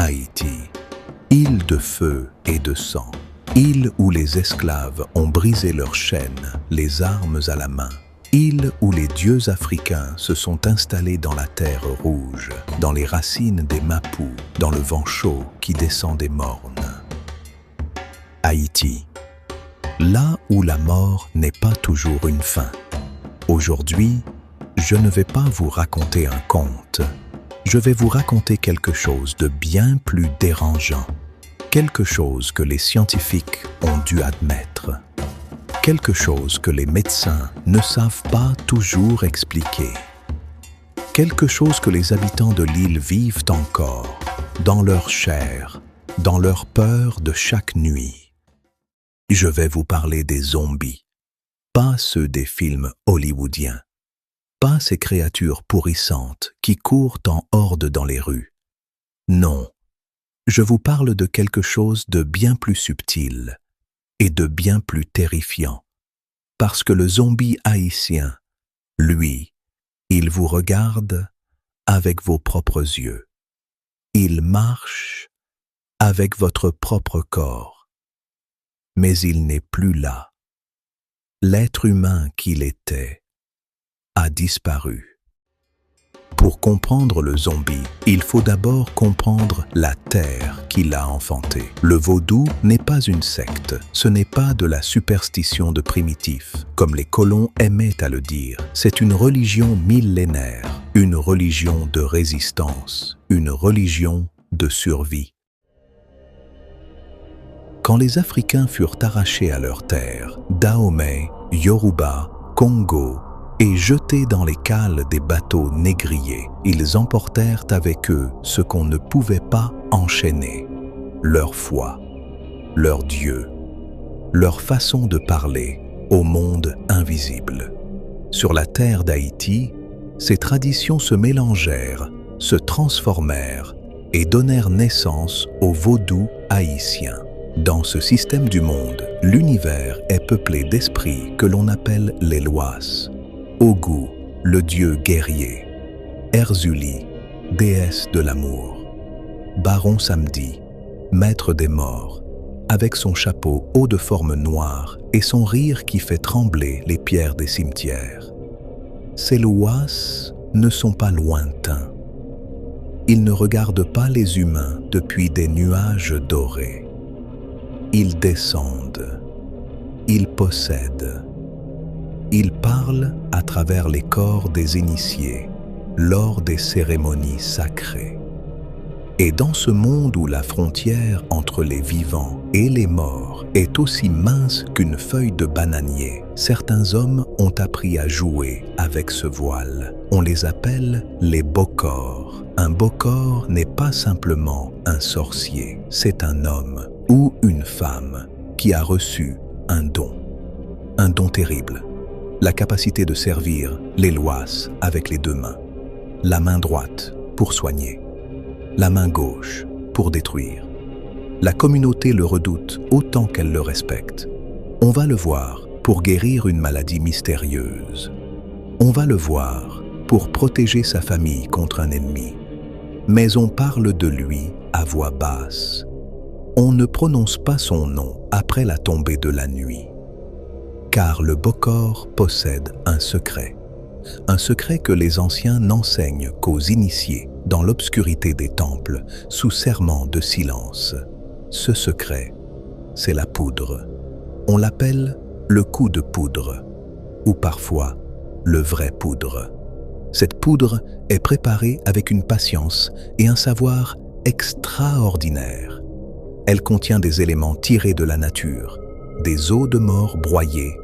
Haïti, île de feu et de sang, île où les esclaves ont brisé leurs chaînes, les armes à la main, île où les dieux africains se sont installés dans la terre rouge, dans les racines des mapous, dans le vent chaud qui descend des mornes. Haïti, là où la mort n'est pas toujours une fin. Aujourd'hui, je ne vais pas vous raconter un conte. Je vais vous raconter quelque chose de bien plus dérangeant. Quelque chose que les scientifiques ont dû admettre. Quelque chose que les médecins ne savent pas toujours expliquer. Quelque chose que les habitants de l'île vivent encore, dans leur chair, dans leur peur de chaque nuit. Je vais vous parler des zombies, pas ceux des films hollywoodiens. Pas ces créatures pourrissantes qui courent en horde dans les rues. Non, je vous parle de quelque chose de bien plus subtil et de bien plus terrifiant, parce que le zombie haïtien, lui, il vous regarde avec vos propres yeux. Il marche avec votre propre corps. Mais il n'est plus là. L'être humain qu'il était a disparu. Pour comprendre le zombie, il faut d'abord comprendre la terre qui l'a enfanté. Le vaudou n'est pas une secte, ce n'est pas de la superstition de primitifs, comme les colons aimaient à le dire. C'est une religion millénaire, une religion de résistance, une religion de survie. Quand les Africains furent arrachés à leur terre, Dahomey, Yoruba, Congo, et jetés dans les cales des bateaux négriers, ils emportèrent avec eux ce qu'on ne pouvait pas enchaîner, leur foi, leur Dieu, leur façon de parler au monde invisible. Sur la terre d'Haïti, ces traditions se mélangèrent, se transformèrent et donnèrent naissance au vaudou haïtien. Dans ce système du monde, l'univers est peuplé d'esprits que l'on appelle les Loas. Ogu, le dieu guerrier. Erzuli, déesse de l'amour. Baron Samedi, maître des morts, avec son chapeau haut de forme noire et son rire qui fait trembler les pierres des cimetières. Ces Loas ne sont pas lointains. Ils ne regardent pas les humains depuis des nuages dorés. Ils descendent. Ils possèdent. Ils parlent à travers les corps des initiés, lors des cérémonies sacrées. Et dans ce monde où la frontière entre les vivants et les morts est aussi mince qu'une feuille de bananier, certains hommes ont appris à jouer avec ce voile. On les appelle les bokors. Un bokor n'est pas simplement un sorcier, c'est un homme ou une femme qui a reçu un don terrible. La capacité de servir les Loas avec les deux mains. La main droite pour soigner, la main gauche pour détruire. La communauté le redoute autant qu'elle le respecte. On va le voir pour guérir une maladie mystérieuse. On va le voir pour protéger sa famille contre un ennemi. Mais on parle de lui à voix basse. On ne prononce pas son nom après la tombée de la nuit. Car le bokor possède un secret que les anciens n'enseignent qu'aux initiés dans l'obscurité des temples, sous serment de silence. Ce secret, c'est la poudre. On l'appelle le coup de poudre, ou parfois le vrai poudre. Cette poudre est préparée avec une patience et un savoir extraordinaires. Elle contient des éléments tirés de la nature, des os de mort broyés,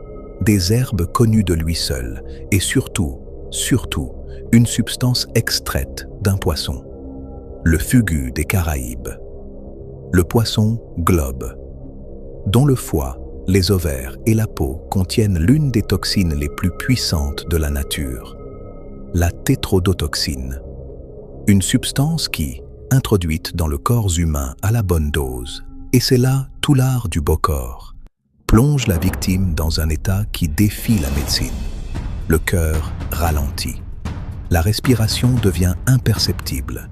des herbes connues de lui seul et surtout, une substance extraite d'un poisson, le fugu des Caraïbes, le poisson globe, dont le foie, les ovaires et la peau contiennent l'une des toxines les plus puissantes de la nature, la tétrodotoxine, une substance qui, introduite dans le corps humain à la bonne dose, et c'est là tout l'art du bokor, plonge la victime dans un état qui défie la médecine. Le cœur ralentit. La respiration devient imperceptible.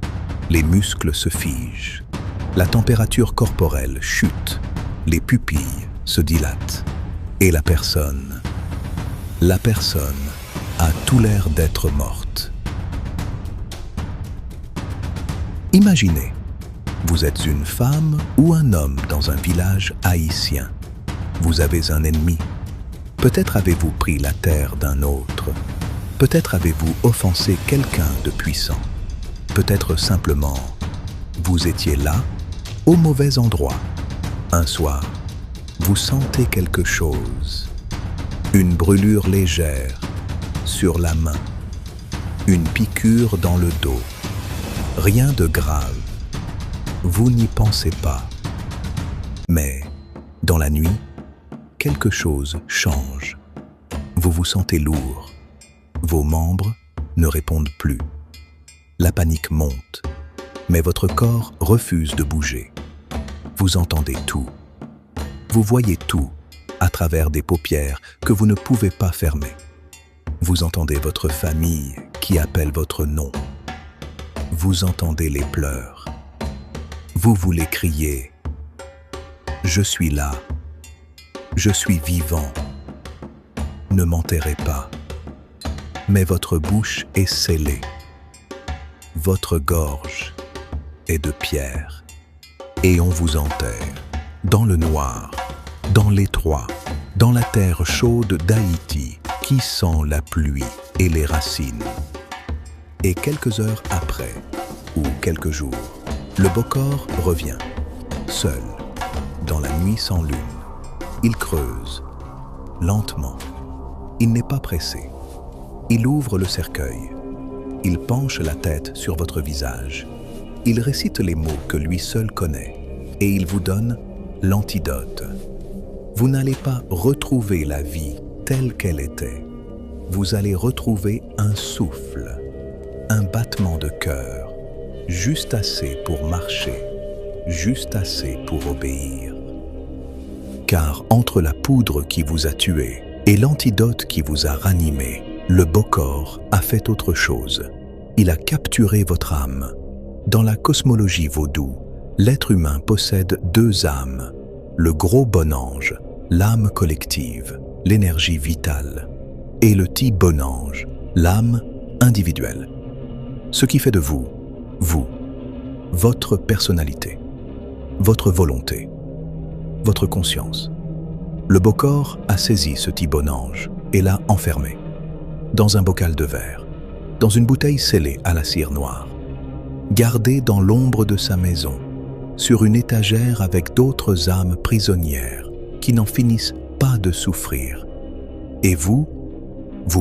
Les muscles se figent. La température corporelle chute, les pupilles se dilatent et la personne a tout l'air d'être morte. Imaginez, vous êtes une femme ou un homme dans un village haïtien. Vous avez un ennemi. Peut-être avez-vous pris la terre d'un autre. Peut-être avez-vous offensé quelqu'un de puissant. Peut-être simplement, vous étiez là, au mauvais endroit. Un soir, vous sentez quelque chose. Une brûlure légère sur la main. Une piqûre dans le dos. Rien de grave. Vous n'y pensez pas. Mais, dans la nuit, quelque chose change. Vous vous sentez lourd. Vos membres ne répondent plus. La panique monte, mais votre corps refuse de bouger. Vous entendez tout. Vous voyez tout à travers des paupières que vous ne pouvez pas fermer. Vous entendez votre famille qui appelle votre nom. Vous entendez les pleurs. Vous voulez crier « Je suis là. Je suis vivant. Ne m'enterrez pas. » Mais votre bouche est scellée. Votre gorge est de pierre. Et on vous enterre dans le noir, dans l'étroit, dans la terre chaude d'Haïti qui sent la pluie et les racines. Et quelques heures après, ou quelques jours, le Bokor revient, seul, dans la nuit sans lune. Il creuse, lentement. Il n'est pas pressé. Il ouvre le cercueil. Il penche la tête sur votre visage. Il récite les mots que lui seul connaît et il vous donne l'antidote. Vous n'allez pas retrouver la vie telle qu'elle était. Vous allez retrouver un souffle, un battement de cœur, juste assez pour marcher, juste assez pour obéir. Car entre la poudre qui vous a tué et l'antidote qui vous a ranimé, le Bokor a fait autre chose. Il a capturé votre âme. Dans la cosmologie vaudou, l'être humain possède deux âmes. Le gros bon ange, l'âme collective, l'énergie vitale, et le petit bon ange, l'âme individuelle. Ce qui fait de vous, votre personnalité, votre volonté, votre conscience. Le Bokor a saisi ce petit bon ange et l'a enfermé dans un bocal de verre, dans une bouteille scellée à la cire noire, gardée dans l'ombre de sa maison, sur une étagère avec d'autres âmes prisonnières qui n'en finissent pas de souffrir. Et vous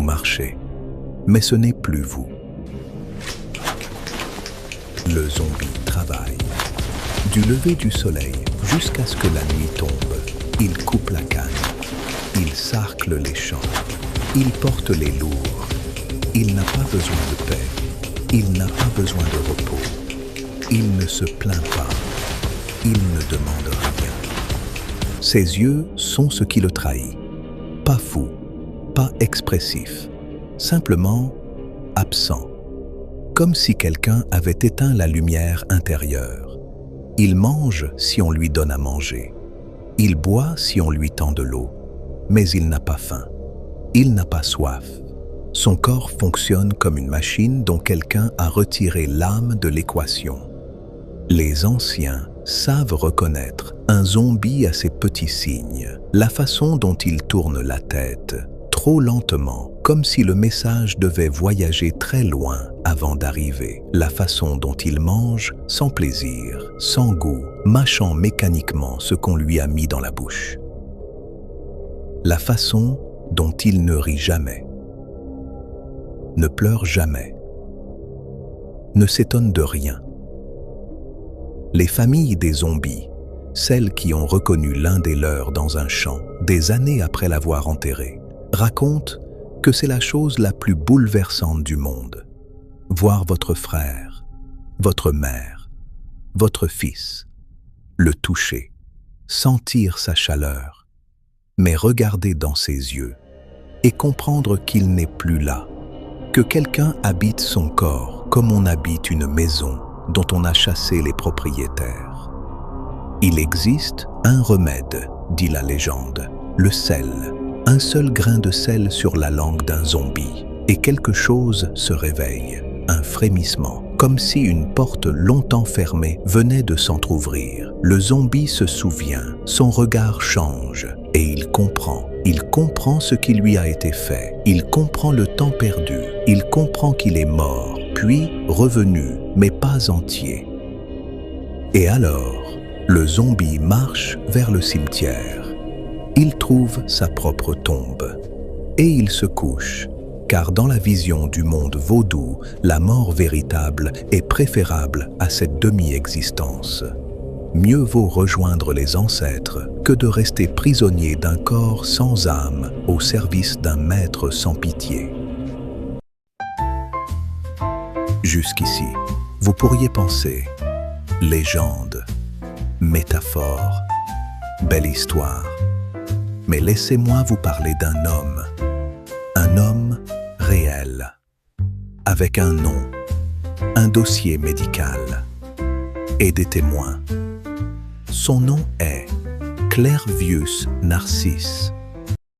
marchez, mais ce n'est plus vous. Le zombie travaille. Du lever du soleil jusqu'à ce que la nuit tombe, il coupe la canne, il sarcle les champs, il porte les lourds. Il n'a pas besoin de paix, il n'a pas besoin de repos. Il ne se plaint pas, il ne demande rien. Ses yeux sont ce qui le trahit. Pas fou, pas expressif, simplement absent. Comme si quelqu'un avait éteint la lumière intérieure. Il mange si on lui donne à manger. Il boit si on lui tend de l'eau. Mais il n'a pas faim. Il n'a pas soif. Son corps fonctionne comme une machine dont quelqu'un a retiré l'âme de l'équation. Les anciens savent reconnaître un zombie à ses petits signes, la façon dont il tourne la tête, trop lentement, comme si le message devait voyager très loin avant d'arriver, la façon dont il mange sans plaisir, sans goût, mâchant mécaniquement ce qu'on lui a mis dans la bouche. La façon dont il ne rit jamais, ne pleure jamais, ne s'étonne de rien. Les familles des zombies, celles qui ont reconnu l'un des leurs dans un champ, des années après l'avoir enterré, racontent que c'est la chose la plus bouleversante du monde. Voir votre frère, votre mère, votre fils, le toucher, sentir sa chaleur, mais regarder dans ses yeux et comprendre qu'il n'est plus là, que quelqu'un habite son corps comme on habite une maison dont on a chassé les propriétaires. Il existe un remède, dit la légende, le sel. Un seul grain de sel sur la langue d'un zombie, et quelque chose se réveille, un frémissement, comme si une porte longtemps fermée venait de s'entr'ouvrir. Le zombie se souvient, son regard change, et il comprend ce qui lui a été fait, il comprend le temps perdu, il comprend qu'il est mort, puis revenu, mais pas entier. Et alors, le zombie marche vers le cimetière. Il trouve sa propre tombe, et il se couche, car dans la vision du monde vaudou, la mort véritable est préférable à cette demi-existence. Mieux vaut rejoindre les ancêtres que de rester prisonnier d'un corps sans âme au service d'un maître sans pitié. Jusqu'ici, vous pourriez penser légende, métaphore, belle histoire. Mais laissez-moi vous parler d'un homme réel, avec un nom, un dossier médical et des témoins. Son nom est Clervius Narcisse.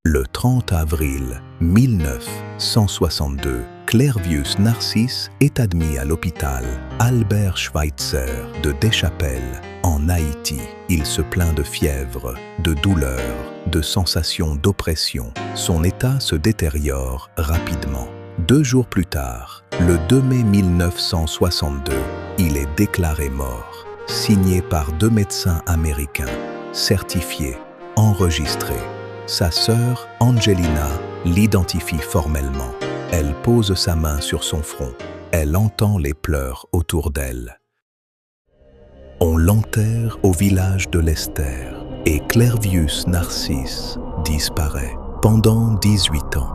Le 30 avril 1962, Clervius Narcisse est admis à l'hôpital Albert Schweitzer de Deschapelles, en Haïti. Il se plaint de fièvre, de douleur, de sensations d'oppression. Son état se détériore rapidement. 2 jours plus tard, le 2 mai 1962, il est déclaré mort, signé par 2 médecins américains, certifiés, enregistrés. Sa sœur, Angelina, l'identifie formellement. Elle pose sa main sur son front. Elle entend les pleurs autour d'elle. On l'enterre au village de Lester et Clervius Narcisse disparaît pendant 18 ans.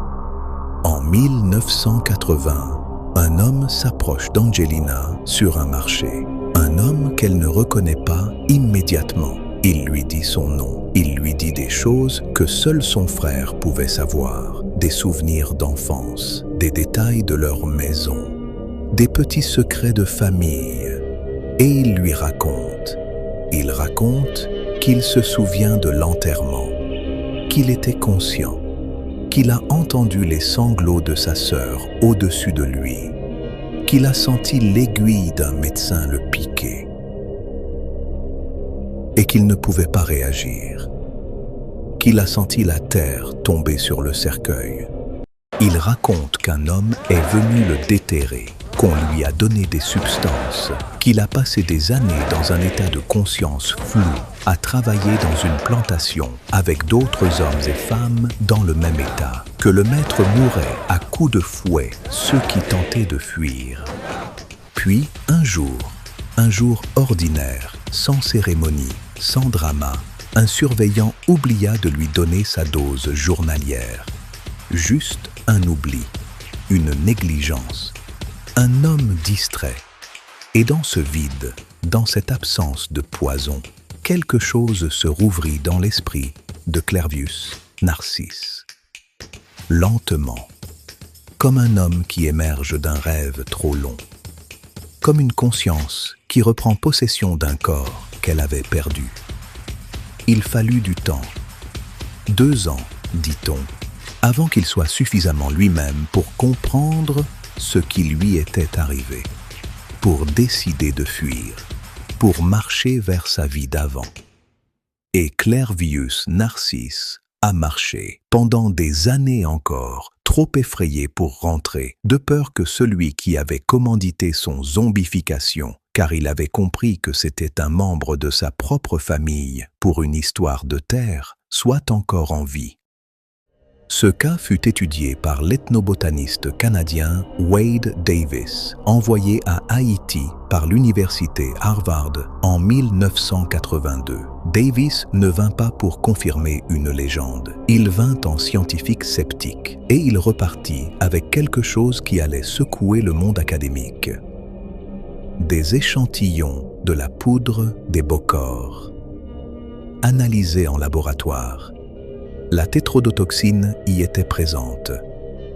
En 1980, un homme s'approche d'Angelina sur un marché. Un homme qu'elle ne reconnaît pas immédiatement. Il lui dit son nom. Il lui dit des choses que seul son frère pouvait savoir. Des souvenirs d'enfance, des détails de leur maison, des petits secrets de famille. Et il lui raconte. Il raconte qu'il se souvient de l'enterrement, qu'il était conscient, qu'il a entendu les sanglots de sa sœur au-dessus de lui, qu'il a senti l'aiguille d'un médecin le piquer et qu'il ne pouvait pas réagir, qu'il a senti la terre tomber sur le cercueil. Il raconte qu'un homme est venu le déterrer, qu'on lui a donné des substances, qu'il a passé des années dans un état de conscience flou, à travailler dans une plantation avec d'autres hommes et femmes dans le même état, que le maître mourait à coups de fouet ceux qui tentaient de fuir. Puis, un jour ordinaire, sans cérémonie, sans drama, un surveillant oublia de lui donner sa dose journalière. Juste un oubli, une négligence. Un homme distrait. Et dans ce vide, dans cette absence de poison, quelque chose se rouvrit dans l'esprit de Clervius Narcisse. Lentement, comme un homme qui émerge d'un rêve trop long, comme une conscience qui reprend possession d'un corps qu'elle avait perdu. Il fallut du temps, 2 ans, dit-on, avant qu'il soit suffisamment lui-même pour comprendre ce qui lui était arrivé, pour décider de fuir, pour marcher vers sa vie d'avant. Et Clervius Narcisse a marché pendant des années encore, trop effrayé pour rentrer, de peur que celui qui avait commandité son zombification, car il avait compris que c'était un membre de sa propre famille pour une histoire de terre, soit encore en vie. Ce cas fut étudié par l'ethnobotaniste canadien Wade Davis, envoyé à Haïti par l'université Harvard en 1982. Davis ne vint pas pour confirmer une légende. Il vint en scientifique sceptique et il repartit avec quelque chose qui allait secouer le monde académique. Des échantillons de la poudre des bocors, analysés en laboratoire. La tétrodotoxine y était présente,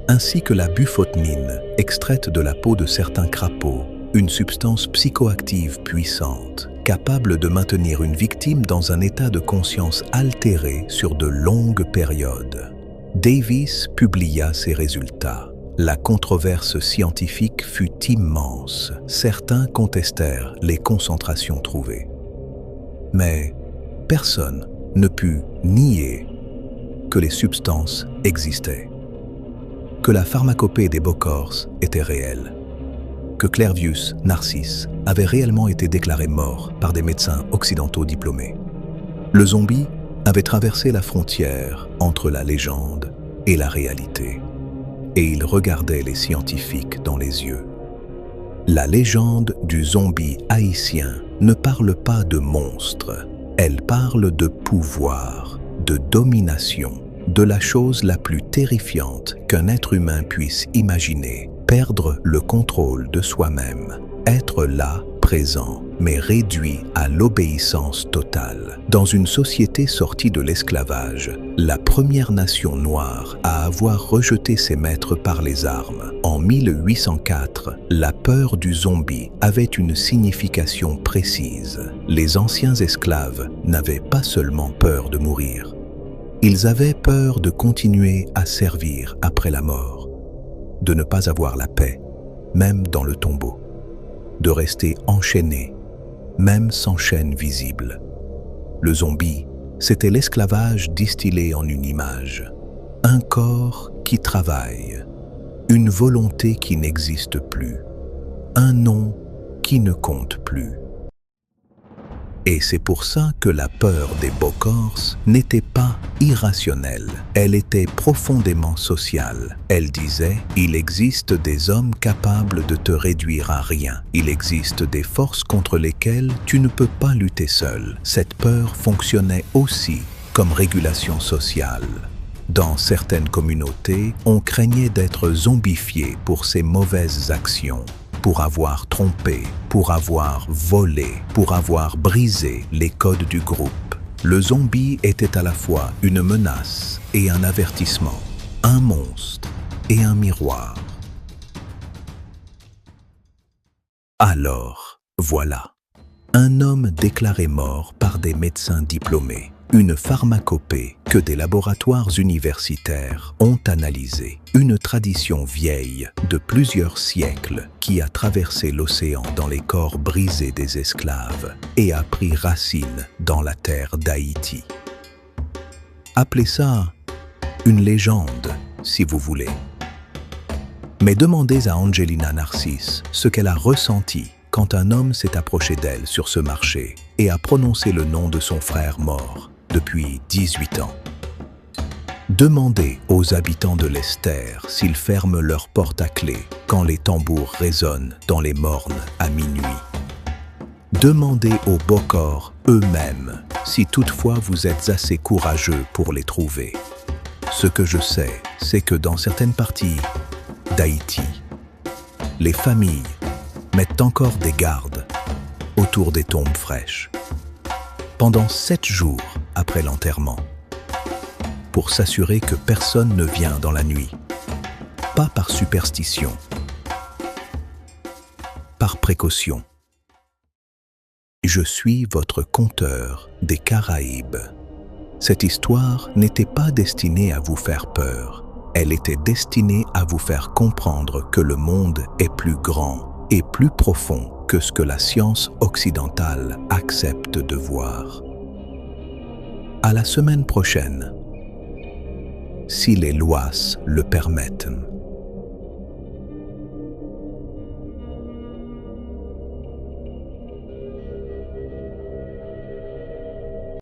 ainsi que la bufotenine, extraite de la peau de certains crapauds, une substance psychoactive puissante. capable de maintenir une victime dans un état de conscience altéré sur de longues périodes. Davis publia ses résultats. La controverse scientifique fut immense. Certains contestèrent les concentrations trouvées. Mais personne ne put nier que les substances existaient, que la pharmacopée des Bockors était réelle, que Clervius Narcisse avait réellement été déclaré mort par des médecins occidentaux diplômés. Le zombie avait traversé la frontière entre la légende et la réalité, et il regardait les scientifiques dans les yeux. La légende du zombie haïtien ne parle pas de monstre, elle parle de pouvoir, de domination, de la chose la plus terrifiante qu'un être humain puisse imaginer, perdre le contrôle de soi-même, être là, présent, mais réduit à l'obéissance totale. Dans une société sortie de l'esclavage, la première nation noire à avoir rejeté ses maîtres par les armes, en 1804, la peur du zombie avait une signification précise. Les anciens esclaves n'avaient pas seulement peur de mourir, ils avaient peur de continuer à servir après la mort, de ne pas avoir la paix, même dans le tombeau, de rester enchaînés, même sans chaîne visible. Le zombie, c'était l'esclavage distillé en une image, un corps qui travaille, une volonté qui n'existe plus, un nom qui ne compte plus. Et c'est pour ça que la peur des Bockors n'était pas irrationnelle, elle était profondément sociale. Elle disait « Il existe des hommes capables de te réduire à rien. Il existe des forces contre lesquelles tu ne peux pas lutter seul. » Cette peur fonctionnait aussi comme régulation sociale. Dans certaines communautés, on craignait d'être zombifié pour ses mauvaises actions, pour avoir trompé, pour avoir volé, pour avoir brisé les codes du groupe. Le zombie était à la fois une menace et un avertissement, un monstre et un miroir. Alors, voilà, un homme déclaré mort par des médecins diplômés, une pharmacopée que des laboratoires universitaires ont analysée, une tradition vieille de plusieurs siècles qui a traversé l'océan dans les corps brisés des esclaves et a pris racine dans la terre d'Haïti. Appelez ça une légende, si vous voulez. Mais demandez à Angelina Narcisse ce qu'elle a ressenti quand un homme s'est approché d'elle sur ce marché et a prononcé le nom de son frère mort depuis 18 ans. Demandez aux habitants de l'Esther s'ils ferment leurs portes à clé quand les tambours résonnent dans les mornes à minuit. Demandez aux Bockors eux-mêmes si toutefois vous êtes assez courageux pour les trouver. Ce que je sais, c'est que dans certaines parties d'Haïti, les familles mettent encore des gardes autour des tombes fraîches pendant 7 jours après l'enterrement, pour s'assurer que personne ne vient dans la nuit, pas par superstition, par précaution. Je suis votre conteur des Caraïbes. Cette histoire n'était pas destinée à vous faire peur, elle était destinée à vous faire comprendre que le monde est plus grand et plus profond que ce que la science occidentale accepte de voir. À la semaine prochaine, si les lois le permettent.